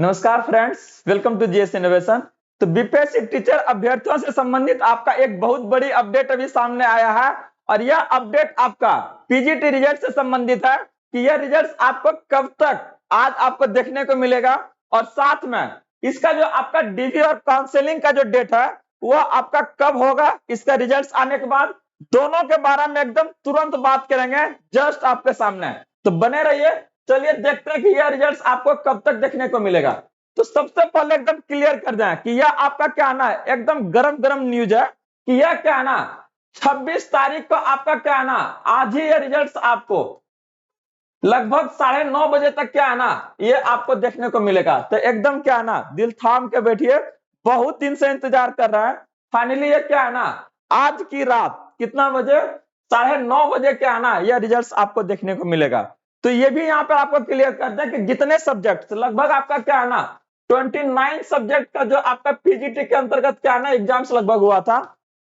नमस्कार friends, welcome to GS innovation. तो BPSC teacher अभ्यर्थियों से संबंधित आपका एक बहुत बड़ी अपडेट अभी सामने आया है और यह अपडेट आपका पीजीटी रिजल्ट से संबंधित है कि यह रिजल्ट आपको कब तक आज आपको देखने को मिलेगा और साथ में इसका जो आपका डीवी और काउंसलिंग का जो डेट है वह आपका कब होगा। इसका रिजल्ट आने के बाद दोनों के बारे में एकदम तुरंत बात करेंगे जस्ट आपके सामने, तो बने रहिए। चलिए देखते हैं कि यह रिजल्ट आपको कब तक देखने को मिलेगा। तो सबसे पहले एकदम क्लियर कर दें कि यह आपका क्या आना है, एकदम गरम गरम न्यूज है कि यह क्या आना 26 तारीख को आपका क्या आना, आज ही यह रिजल्ट आपको लगभग 9:30 बजे तक क्या आना ये आपको देखने को मिलेगा। तो एकदम क्या आना दिल थाम के बैठिए, बहुत दिन से इंतजार कर रहा है। फाइनली ये क्या आना आज की रात कितना बजे 9:30 बजे क्या आना यह रिजल्ट आपको देखने को मिलेगा। तो ये भी यहाँ पर आपको क्लियर कर दें कि जितने सब्जेक्ट लगभग आपका क्या आना 29 सब्जेक्ट का जो आपका पीजीटी के अंतर्गत क्या आना एग्जाम्स लगभग हुआ था,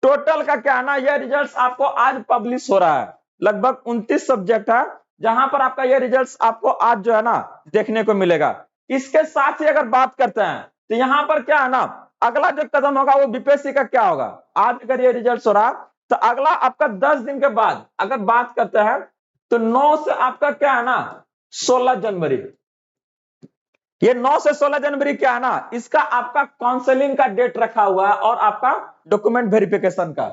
टोटल का क्या आना यह रिजल्ट आपको आज पब्लिश हो रहा है। लगभग 29 सब्जेक्ट है जहां पर आपका ये रिजल्ट आपको आज जो है ना देखने को मिलेगा। इसके साथ ही अगर बात करते हैं तो यहाँ पर क्या है ना अगला जो कदम होगा वो बीपीएससी का क्या होगा। आज अगर ये रिजल्ट हो रहा तो अगला आपका 10 दिन के बाद अगर बात करते हैं तो 9 से आपका क्या है ना 16 जनवरी, ये 9 से 16 जनवरी क्या है ना इसका आपका काउंसलिंग का डेट रखा हुआ है और आपका डॉक्यूमेंट वेरिफिकेशन का।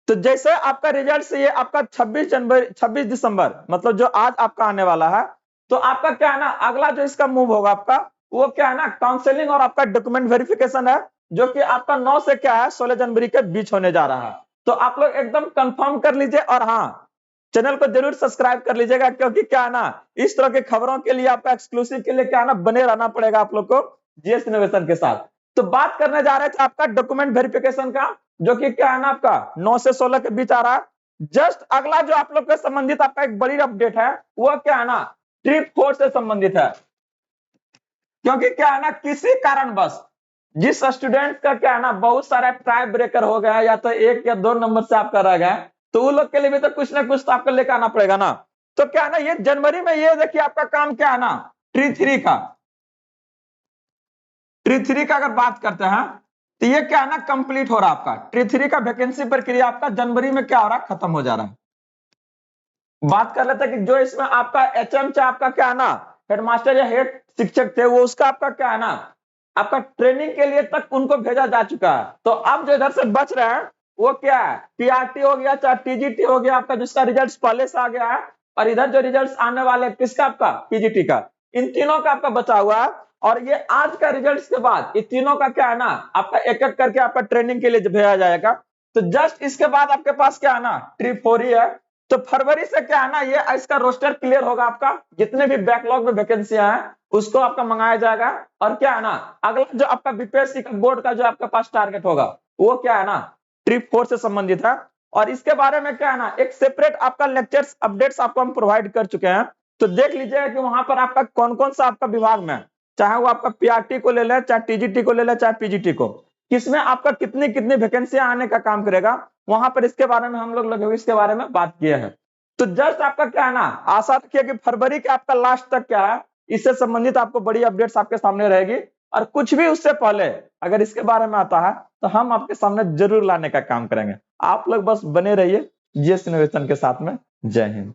तो जैसे आपका रिजल्ट से ये आपका 26 दिसंबर मतलब जो आज आपका आने वाला है, तो आपका क्या है ना अगला जो इसका मूव होगा आपका वो क्या है ना काउंसलिंग और आपका डॉक्यूमेंट वेरिफिकेशन है जो कि आपका 9 से क्या है 16 जनवरी के बीच होने जा रहा है। तो आप लोग एकदम कंफर्म कर लीजिए और हाँ चैनल को जरूर सब्सक्राइब कर लीजिएगा क्योंकि क्या है ना इस तरह के खबरों के लिए आपका एक्सक्लूसिव के लिए क्या है ना बने रहना पड़ेगा आप लोग को जीएस इनोवेशन के साथ। तो बात करने जा रहे थे आपका डॉक्यूमेंट वेरिफिकेशन का जो कि क्या है ना आपका 9 से 16 के बीच आ रहा है। जस्ट अगला जो आप लोग के संबंधित आपका एक बड़ी अपडेट है वो क्या है ना ट्रिप 4 से संबंधित है, क्योंकि क्या है ना किसी कारणवश जिस स्टूडेंट का क्या है ना बहुत सारा टाई ब्रेकर हो गया या तो 1 या 2 नंबर से आपका रह गया तो वो लोग के लिए भी तो कुछ ना कुछ तो आपको लेकर आना पड़ेगा ना। तो क्या है ना ये जनवरी में ये देखिए आपका काम क्या है ना ट्री थ्री का अगर बात करते हैं तो ये क्या है ना कंप्लीट हो रहा है आपका ट्री 3 का वैकेंसी प्रक्रिया आपका जनवरी में क्या हो रहा है खत्म हो जा रहा है। बात कर लेते हैं कि जो इसमें आपका एचएम चाहे आपका क्या है ना हेडमास्टर या हेड शिक्षक थे वो उसका आपका क्या है ना आपका ट्रेनिंग के लिए तक उनको भेजा जा चुका है। तो अब जो इधर से बच रहे हैं वो क्या है पीआरटी हो गया चाहे टीजीटी हो गया आपका जिसका रिजल्ट पहले से आ गया है और इधर जो रिजल्ट आने वाले किसका आपका पीजीटी का, इन तीनों का आपका बचा हुआ है। और ये आज का रिजल्ट के बाद इन तीनों का क्या है ना आपका एक एक करके आपका ट्रेनिंग के लिए भेजा जाएगा। तो जस्ट इसके बाद आपके पास क्या है ना ट्रिप 4 ही है। तो फरवरी से क्या है ना ये इसका रोस्टर क्लियर होगा, आपका जितने भी बैकलॉग में वैकेंसियां हैं उसको आपका मंगाया जाएगा। और क्या है ना अगला जो आपका बीपीएससी का बोर्ड का जो आपके पास टारगेट होगा वो क्या है ना ट्रिप 4 से संबंधित है। और इसके बारे में क्या है ना एक सेपरेट आपका लेक्चर्स अपडेट्स आपको हम प्रोवाइड कर चुके हैं। तो देख लीजिएगा कि वहां पर आपका कौन कौन सा आपका विभाग में, चाहे वो आपका पीआरटी को ले ले चाहे टीजीटी को ले ले चाहे पीजीटी को, किसमें आपका कितनी कितनी वैकेंसियां आने का काम करेगा वहां पर इसके बारे में हम लोग लगभग इसके बारे में बात किए हैं। तो जस्ट आपका क्या है ना आशा रखिए कि फरवरी के आपका लास्ट तक क्या है इससे संबंधित आपको बड़ी अपडेट्स आपके सामने रहेगी। और कुछ भी उससे पहले अगर इसके बारे में आता है तो हम आपके सामने जरूर लाने का काम करेंगे। आप लोग बस बने रहिए जीएस इनोवेशन के साथ में। जय हिंद।